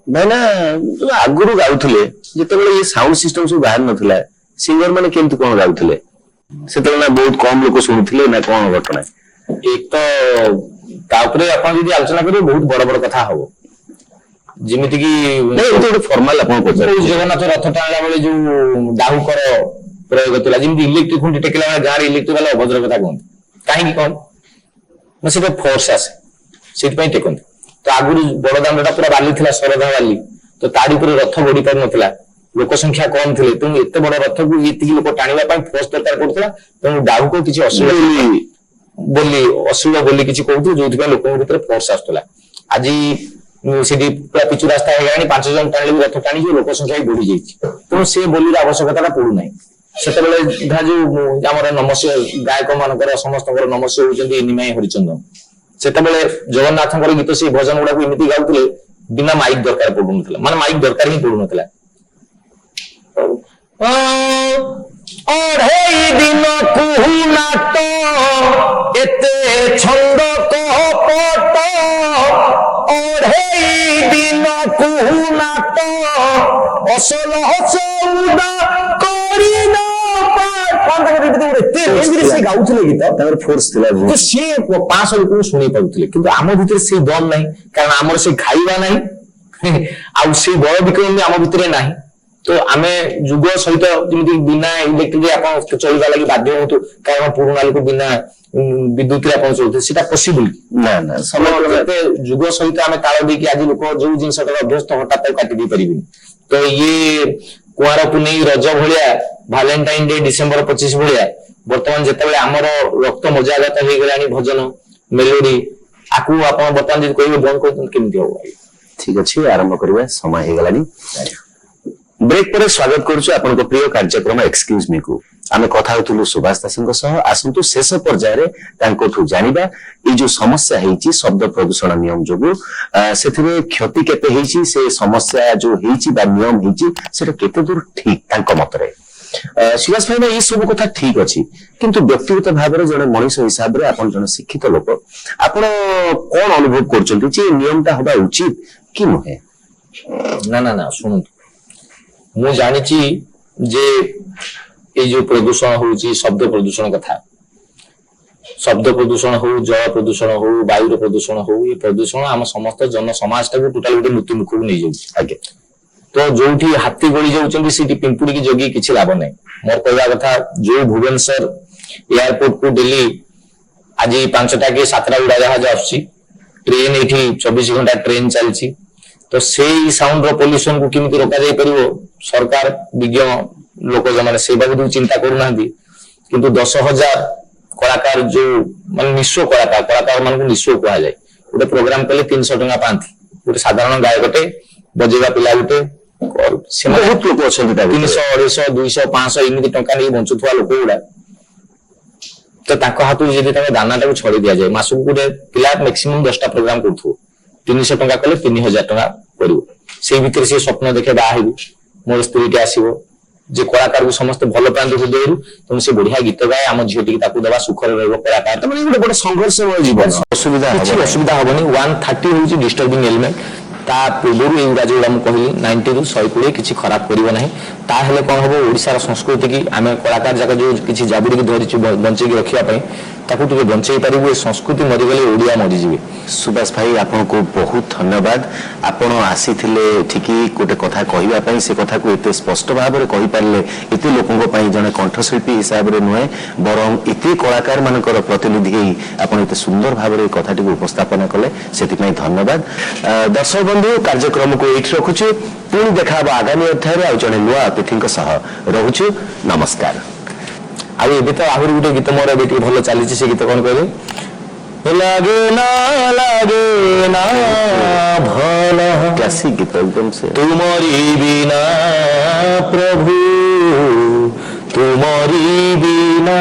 ଭାଇନା ଆଗରୁ ଗାଉଥିଲେ ଯେତେବେଳେ ये साउंड सिस्टम सब बाहर नथिला सिंगर माने केमती कोन गाउଥିଲେ सेतेବେଳେ ना बहुत कम लोक सुनुଥିଲେ ना कोन घटना एक तो तापरे अपन यदि आलोचना करियो बहुत बड़ बड़ कथा हबो जेमिति कि नहीं तो फॉर्मल अपन को जगन्नाथ रथ टाणला बेले जो डाहु कर प्रयोग होतला जेमिति इलेक्ट्रिक खुंटी टेकला गार इलेक्ट्रिक वाला अभद्र कथा कोन काहे कोन न सेटा फोर्स आसे सेट पई टेकन तो आगुरु बड़ दांडटा पूरा बाली थिला सरधा बाली तो ताडी पर रथ बडी पार नथिला लोक संख्या कम थिले तो एते बड़ रथ को इतिकी लोक टाणीला पई फोर्स दरकार पड़तला तो डाहु को किछि असुविधा बोली किछि कहउथि जोथि पई लोक भीतर फोर्स आस्तला आजि सेठी पूरा पिचु रास्ता हे गानी 5 जन टाणले भी रथ टाणी जो लोक संख्या बढ़ी जाईछि तो से बोली आवश्यकता पड़ू नाही सेते बेले धा जो हमर नमस्य गायक मानकर समस्त नमस्य होचंदी निमाई हरिचंदन सेते बेले जगन्नाथଙ୍କର गीत से भजन गुडा को इमिति गाउतले बिना माइक दरकार पडु नथला माने माइक दरकार ही पडु नथला ओढ़े दिन कुहुना तो एते छंद कपट ओढ़े दिन कुहुना तो असल सौदा करी ना गाउଥିଲେ गीत ତାଙ୍କର ଫୋର୍ସ ଥିଲା ତ ସେ 500 ଲୋକଙ୍କୁ ଶୁଣି ପାଉଥିଲେ କିନ୍ତୁ ଆମ ଭିତରେ ସେ ଦମ ନାହିଁ କାରଣ ଆମର ସେ ଖାଇବା ନାହିଁ ଆଉ ସେ ବଳ ବିକ୍ରମ ଆମ ଭିତରେ ନାହିଁ तो आमे जुग सहित जेमिति बिना इलेक्ट्रिक आपण चलवा लागि बाध्य होतु कारण पुराना लोक बिना विद्युत रे आपण चलते सेटा पॉसिबल ना ना समय जुग सहित आमे ताळ दे कि आज लोक जो जिंसटा अभ्यस्त हटात काटि दे परिबिन तो ये कुआर पुनेई रज भलिया वैलेंटाइन डे डिसेंबर 25 भलिया वर्तमान जेतेबेले हमर रक्त मजागत हे गलानी भजन मेलोडी आकु आपण वर्तमान जे कोइ बंद कर केमिति हो ठीक अछि आरंभ करबा समय हे गलानी ब्रेक पर स्वागत करूछु आपन प्रिय कार्यक्रम एक्सक्यूज मी को आमे कथा होतुलु सुभाष दासंग सह आसंतु शेष पर्याय रे तांकोठु जानिबा ए जो समस्या हेची शब्द प्रदूषण नियम जोगु सेथिरे क्षति केते हेची से समस्या जो हेची बा नियम हेची सेटा केते दूर ठीक तांको मतरे सुभाष भाई ये सब कथा ठीक अछि किंतु व्यक्तिगत भाव रे जने मनुष्य हिसाब रे आपन जने शिक्षित लोक आपन कोन अनुभव करचंती जे नियमटा होबा उचित कि नहे ना ना ना सुनू मु जानी जे ये जो प्रदूषण होउची शब्द प्रदूषण कथा शब्द प्रदूषण हो जल प्रदूषण हो वायु प्रदूषण हो ये प्रदूषण हम समस्त जन समाज टाको टोटल गोटे मृत्यु मुख को नहीं जाउची आगे तो जोठी हाथी गली जाउचंदी सीटी पिंपुड़ी की जगी किछि लाभ नै मोर कहला कथा जो भुवनेश्वर एयरपोर्ट को दिल्ली आज 5टा के 7टा उड़ा जहाज आछि ट्रेन एठी 24 घंटा ट्रेन चलछि तो से साउंड रो पोल्यूशन को किमिति रोका जाय परिबो सरकार विज्ञ लोक जमाने से बाबू चिंता करूना किंतु 10,000 कलाकार जो मान निश्चय कलाकार मान को निश्चय कहा जाए गोटे प्रोग्राम कले 300 टका पांती गोटे साधारण गायकटे बजेगा पिला गोटे से बहुत लोक अछंती 300 250 200 500 इमिति टका नै बंचुथवा लोक गुडा तो ताको हातु जदि ताके दानाटा को छड़ी दिया जाए मासु गोटे पिला मैक्सिमम 10टा प्रोग्राम करथु 300 टका कले 3000 टका करिवो से भीतर से स्वप्न देखे बाहेबु मोर स्त्री के आसीबो जे कलाकार को समस्त भल पांदे हृदयरु तुम से बढ़िया गीत गाए आम झीटी ताकू दबा सुखर रहबो कलाकार त माने गोटे संघर्षमय जीवन असुविधा होबनी 130 होची डिस्टर्बिंग एलिमेंट ता पूर्व एउरा जोडा म कहली 90 रु 120 किछि खराब करिवो नाही ता हेले कोन होबो ओडिसा रा संस्कृति की आमे कलाकार जाका जो किछि जाबुडी की धरिछि बंचे की रखिया पई ताकू टिके बंचै पारिबो संस्कृति मरि गले ओडिया मरि जिवे सुभाष भाई आपन को बहुत धन्यवाद आपन आसीथिले ठिकी गोटे कथा कहिबा पई से कथा को एते स्पष्ट भाव रे कहि पारले एते लोकन पई जने कंठशिल्पी हिसाब रे नुए बरम एते कलाकार मानकर प्रतिनिधि हेई आपन एते सुंदर भाव रे कथाटी को उपस्थापन कले सेति पई धन्यवाद दर्शक बंधु कार्यक्रम को एठी रखुछु पुणी देखाबो आगामी अध्याय रे आ जने नुआ अतिथिक सह रहउछु नमस्कार आउ एबे तो आहुरी गुटे गीत मोर एबे टी भलो चली से गीत कोन कहले लागे ना भलो क्लासिक गीत एकदम से तुम्हारी बिना प्रभु तुम्हारी बिना